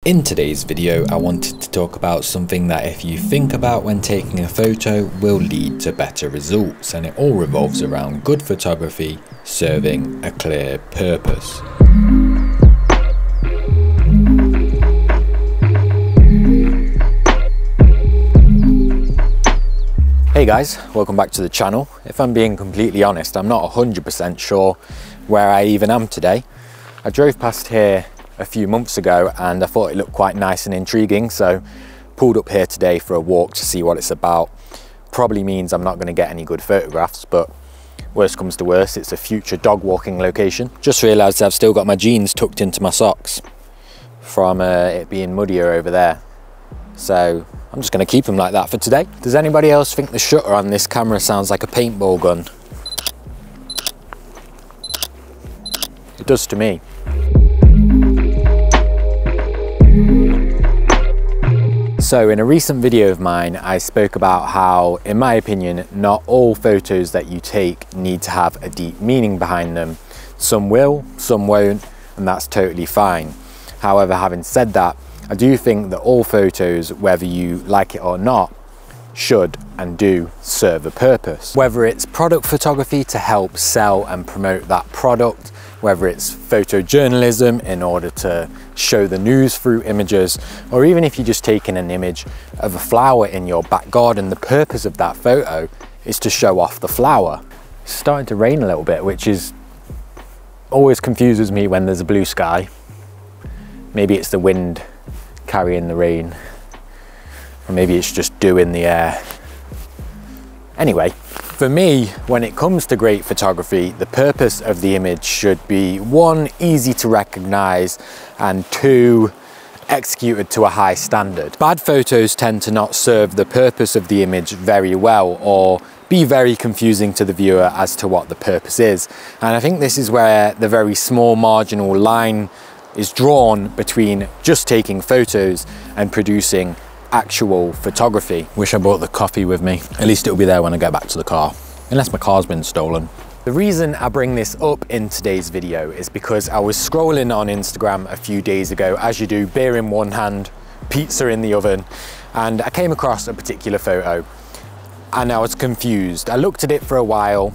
In today's video, I wanted to talk about something that if you think about when taking a photo will lead to better results, and it all revolves around good photography serving a clear purpose. Hey guys, welcome back to the channel. If I'm being completely honest, I'm not 100% sure where I even am today. I drove past here a few months ago and I thought it looked quite nice and intriguing, so pulled up here today for a walk to see what it's about. Probably means I'm not going to get any good photographs, but worst comes to worst, it's a future dog walking location. Just realised I've still got my jeans tucked into my socks from it being muddier over there, so I'm just going to keep them like that for today. Does anybody else think the shutter on this camera sounds like a paintball gun? It does to me. So in a recent video of mine, I spoke about how, in my opinion, not all photos that you take need to have a deep meaning behind them. Some will, some won't, and that's totally fine. However, having said that, I do think that all photos, whether you like it or not, should and do serve a purpose. Whether it's product photography to help sell and promote that product, whether it's photojournalism in order to show the news through images, or even if you're just taking an image of a flower in your back garden, the purpose of that photo is to show off the flower. It's starting to rain a little bit, which is always confuses me when there's a blue sky. Maybe it's the wind carrying the rain, or maybe it's just dew in the air. Anyway, for me, when it comes to great photography, the purpose of the image should be 1, easy to recognize, and 2, executed to a high standard. Bad photos tend to not serve the purpose of the image very well, or be very confusing to the viewer as to what the purpose is. And I think this is where the very small marginal line is drawn between just taking photos and producing actual photography. Wish I brought the coffee with me. At least it'll be there when I get back to the car, unless my car's been stolen. The reason I bring this up in today's video is because I was scrolling on Instagram a few days ago, as you do, beer in one hand, pizza in the oven, and I came across a particular photo and I was confused. I looked at it for a while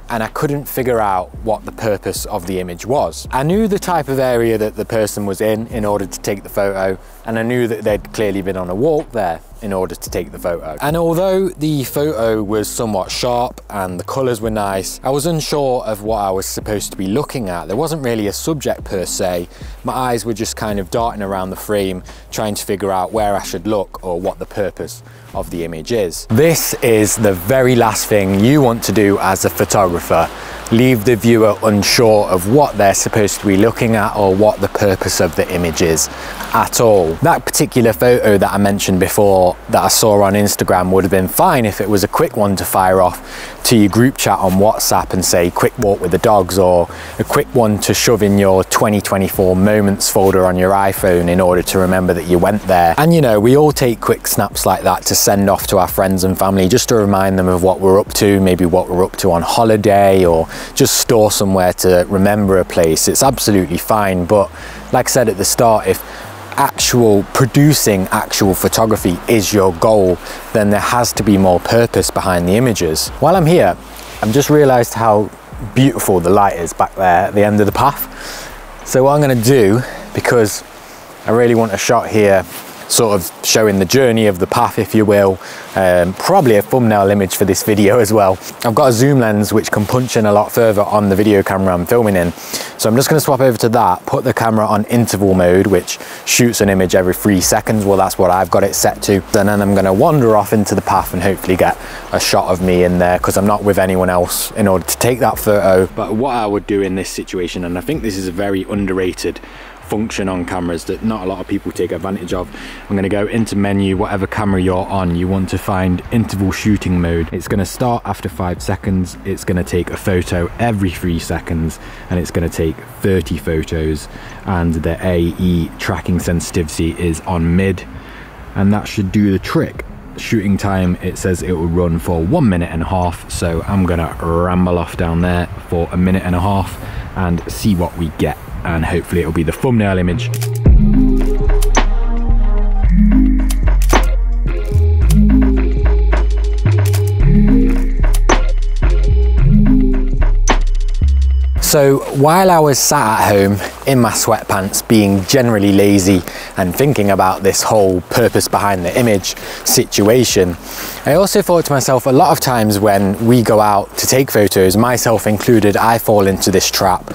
and I couldn't figure out what the purpose of the image was. I knew the type of area that the person was in order to take the photo, and I knew that they'd clearly been on a walk there in order to take the photo. And although the photo was somewhat sharp and the colours were nice, I was unsure of what I was supposed to be looking at. There wasn't really a subject per se. My eyes were just kind of darting around the frame, trying to figure out where I should look or what the purpose of the image is. This is the very last thing you want to do as a photographer. Leave the viewer unsure of what they're supposed to be looking at or what the purpose of the image is at all. That particular photo that I mentioned before that I saw on Instagram would have been fine if it was a quick one to fire off to your group chat on WhatsApp and say quick walk with the dogs, or a quick one to shove in your 2024 moments folder on your iPhone in order to remember that you went there. And you know, we all take quick snaps like that to send off to our friends and family just to remind them of what we're up to, maybe what we're up to on holiday, or just store somewhere to remember a place. It's absolutely fine, but like I said at the start, if producing actual photography is your goal, then there has to be more purpose behind the images. While I'm here, I've just realized how beautiful the light is back there at the end of the path. So what I'm going to do, because I really want a shot here sort of showing the journey of the path, if you will, probably a thumbnail image for this video as well. I've got a zoom lens which can punch in a lot further on the video camera I'm filming in, so I'm just going to swap over to that, put the camera on interval mode, which shoots an image every 3 seconds. Well, that's what I've got it set to. And then I'm going to wander off into the path and hopefully get a shot of me in there, because I'm not with anyone else in order to take that photo. But what I would do in this situation, and I think this is a very underrated function on cameras that not a lot of people take advantage of. I'm going to go into menu, whatever camera you're on, you want to find interval shooting mode. It's going to start after 5 seconds, it's going to take a photo every 3 seconds, and it's going to take 30 photos, and the AE tracking sensitivity is on mid, and that should do the trick. Shooting time, it says it will run for 1.5 minutes, so I'm gonna ramble off down there for 1.5 minutes and see what we get, and hopefully it'll be the thumbnail image. So while I was sat at home in my sweatpants being generally lazy and thinking about this whole purpose behind the image situation, I also thought to myself, a lot of times when we go out to take photos, myself included, I fall into this trap.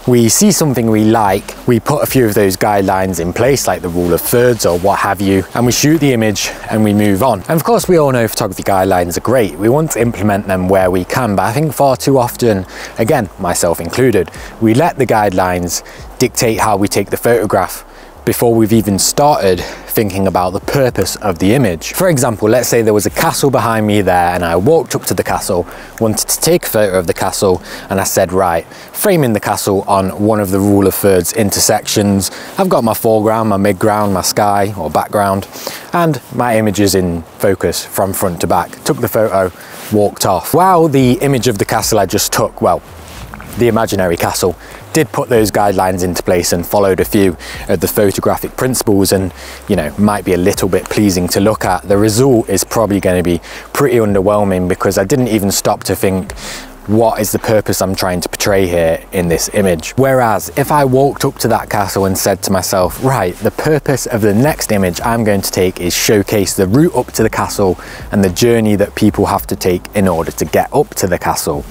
We see something we like, we put a few of those guidelines in place, like the rule of thirds or what have you, and we shoot the image and we move on. And of course, we all know photography guidelines are great. We want to implement them where we can, but I think far too often, again, myself included, we let the guidelines dictate how we take the photograph before we've even started thinking about the purpose of the image. For example, let's say there was a castle behind me there and I walked up to the castle, wanted to take a photo of the castle, and I said, right, framing the castle on one of the rule of thirds intersections. I've got my foreground, my midground, my sky or background, and my image is in focus from front to back. Took the photo, walked off. While the image of the castle I just took, well, the imaginary castle, did put those guidelines into place and followed a few of the photographic principles, and you know, might be a little bit pleasing to look at, the result is probably going to be pretty underwhelming because I didn't even stop to think, what is the purpose I'm trying to portray here in this image? Whereas if I walked up to that castle and said to myself, right, the purpose of the next image I'm going to take is showcase the route up to the castle and the journey that people have to take in order to get up to the castle,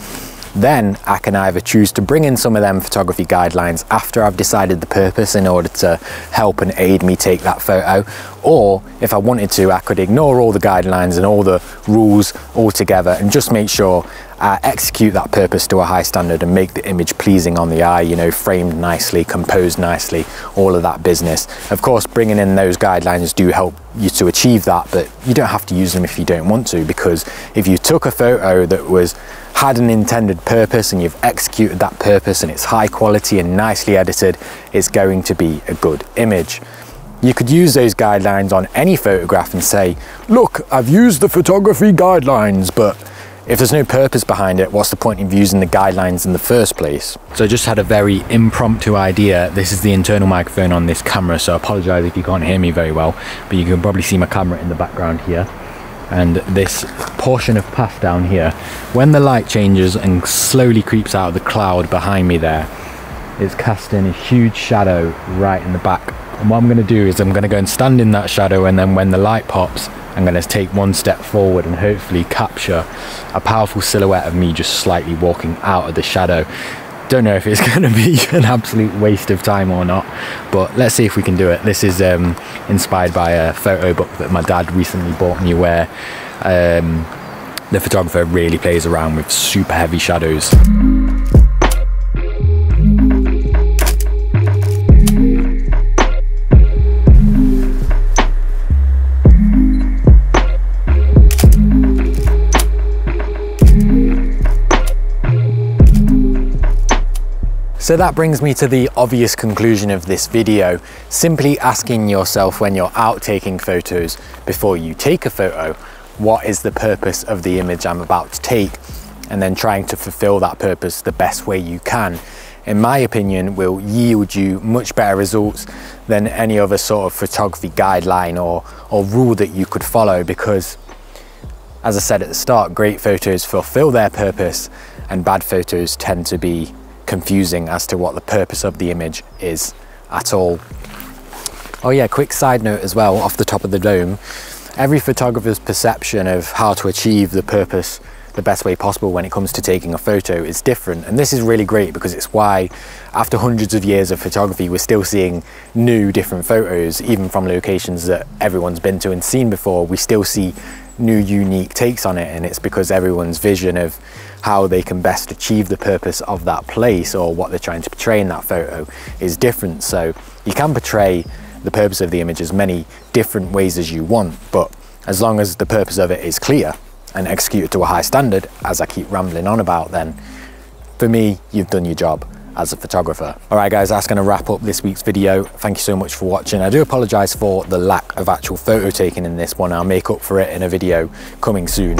then I can either choose to bring in some of them photography guidelines after I've decided the purpose in order to help and aid me take that photo, or if I wanted to, I could ignore all the guidelines and all the rules altogether and just make sure I execute that purpose to a high standard and make the image pleasing on the eye, you know, framed nicely, composed nicely, all of that business. Of course, bringing in those guidelines do help you to achieve that, but you don't have to use them if you don't want to, because if you took a photo that had an intended purpose and you've executed that purpose and it's high quality and nicely edited, it's going to be a good image. You could use those guidelines on any photograph and say, look, I've used the photography guidelines, but if there's no purpose behind it, what's the point of using the guidelines in the first place? So I just had a very impromptu idea. This is the internal microphone on this camera, so I apologize if you can't hear me very well, but you can probably see my camera in the background here. And this portion of path down here, when the light changes and slowly creeps out of the cloud behind me there, it's casting a huge shadow right in the back. And what I'm going to do is I'm going to go and stand in that shadow, and then when the light pops, I'm going to take one step forward and hopefully capture a powerful silhouette of me just slightly walking out of the shadow. Don't know if it's going to be an absolute waste of time or not, but let's see if we can do it. This is inspired by a photo book that my dad recently bought me, where the photographer really plays around with super heavy shadows. So that brings me to the obvious conclusion of this video. Simply asking yourself when you're out taking photos, before you take a photo, what is the purpose of the image I'm about to take? And then trying to fulfill that purpose the best way you can, in my opinion, will yield you much better results than any other sort of photography guideline or rule that you could follow, because as I said at the start, great photos fulfill their purpose and bad photos tend to be confusing as to what the purpose of the image is at all. Oh yeah, quick side note as well, off the top of the dome, every photographer's perception of how to achieve the purpose the best way possible when it comes to taking a photo is different, and this is really great because it's why after hundreds of years of photography we're still seeing new different photos, even from locations that everyone's been to and seen before. We still see new unique takes on it, and it's because everyone's vision of how they can best achieve the purpose of that place or what they're trying to portray in that photo is different. So you can portray the purpose of the image as many different ways as you want, but as long as the purpose of it is clear and executed to a high standard, as I keep rambling on about, then for me, you've done your job as a photographer. All right guys, that's going to wrap up this week's video. Thank you so much for watching. I do apologize for the lack of actual photo taking in this one. I'll make up for it in a video coming soon.